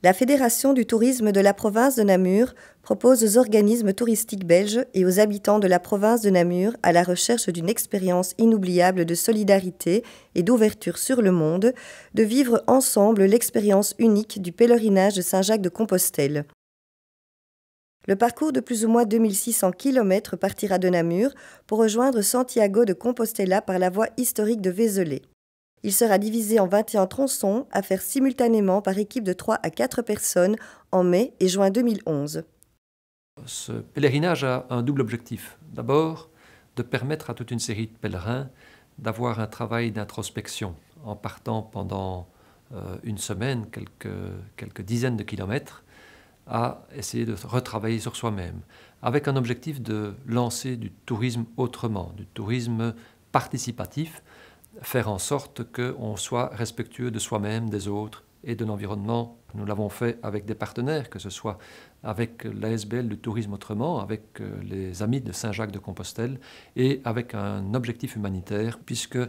La Fédération du tourisme de la province de Namur propose aux organismes touristiques belges et aux habitants de la province de Namur, à la recherche d'une expérience inoubliable de solidarité et d'ouverture sur le monde, de vivre ensemble l'expérience unique du pèlerinage de Saint-Jacques-de-Compostelle. Le parcours de plus ou moins 2600 km partira de Namur pour rejoindre Santiago de Compostela par la voie historique de Vézelay. Il sera divisé en 21 tronçons à faire simultanément par équipe de 3 à 4 personnes en mai et juin 2011. Ce pèlerinage a un double objectif. D'abord, de permettre à toute une série de pèlerins d'avoir un travail d'introspection en partant pendant une semaine, quelques dizaines de kilomètres, à essayer de retravailler sur soi-même, avec un objectif de lancer du tourisme autrement, du tourisme participatif, faire en sorte qu'on soit respectueux de soi-même, des autres et de l'environnement. Nous l'avons fait avec des partenaires, que ce soit avec l'ASBL du Tourisme Autrement, avec les Amis de Saint-Jacques-de-Compostelle et avec un objectif humanitaire, puisque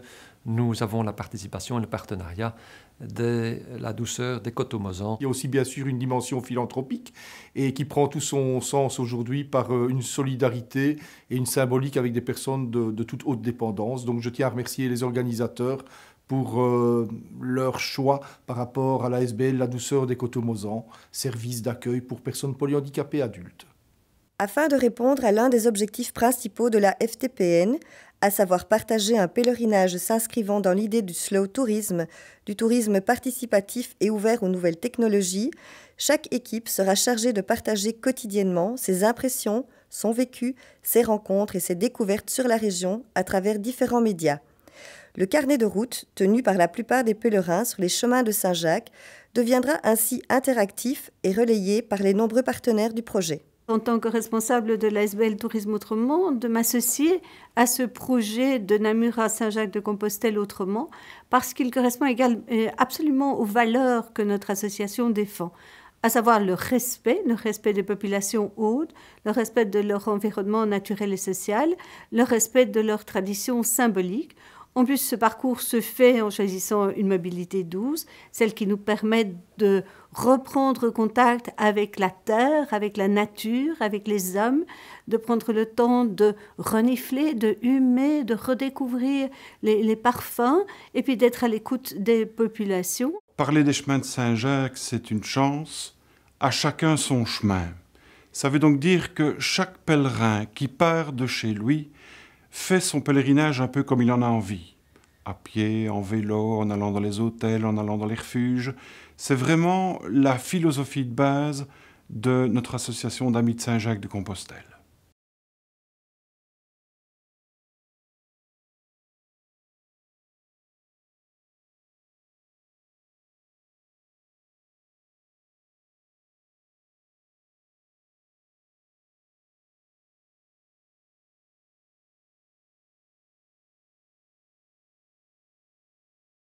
nous avons la participation et le partenariat de la douceur des Cotomozans. Il y a aussi bien sûr une dimension philanthropique et qui prend tout son sens aujourd'hui par une solidarité et une symbolique avec des personnes de toute haute dépendance. Donc je tiens à remercier les organisateurs pour leur choix par rapport à l'ASBL La Douceur des Cotomozans, service d'accueil pour personnes polyhandicapées adultes. Afin de répondre à l'un des objectifs principaux de la FTPN, à savoir partager un pèlerinage s'inscrivant dans l'idée du slow tourisme, du tourisme participatif et ouvert aux nouvelles technologies, chaque équipe sera chargée de partager quotidiennement ses impressions, son vécu, ses rencontres et ses découvertes sur la région à travers différents médias. Le carnet de route, tenu par la plupart des pèlerins sur les chemins de Saint-Jacques, deviendra ainsi interactif et relayé par les nombreux partenaires du projet. En tant que responsable de l'ASBL Tourisme Autrement, de m'associer à ce projet de Namur à Saint-Jacques-de-Compostelle autrement, parce qu'il correspond absolument aux valeurs que notre association défend, à savoir le respect des populations hôtes, le respect de leur environnement naturel et social, le respect de leurs traditions symboliques. En plus, ce parcours se fait en choisissant une mobilité douce, celle qui nous permet de reprendre contact avec la terre, avec la nature, avec les hommes, de prendre le temps de renifler, de humer, de redécouvrir les parfums et puis d'être à l'écoute des populations. Parler des chemins de Saint-Jacques, c'est une chance. À chacun son chemin. Ça veut donc dire que chaque pèlerin qui part de chez lui fait son pèlerinage un peu comme il en a envie. À pied, en vélo, en allant dans les hôtels, en allant dans les refuges. C'est vraiment la philosophie de base de notre association d'Amis de Saint-Jacques-de-Compostelle.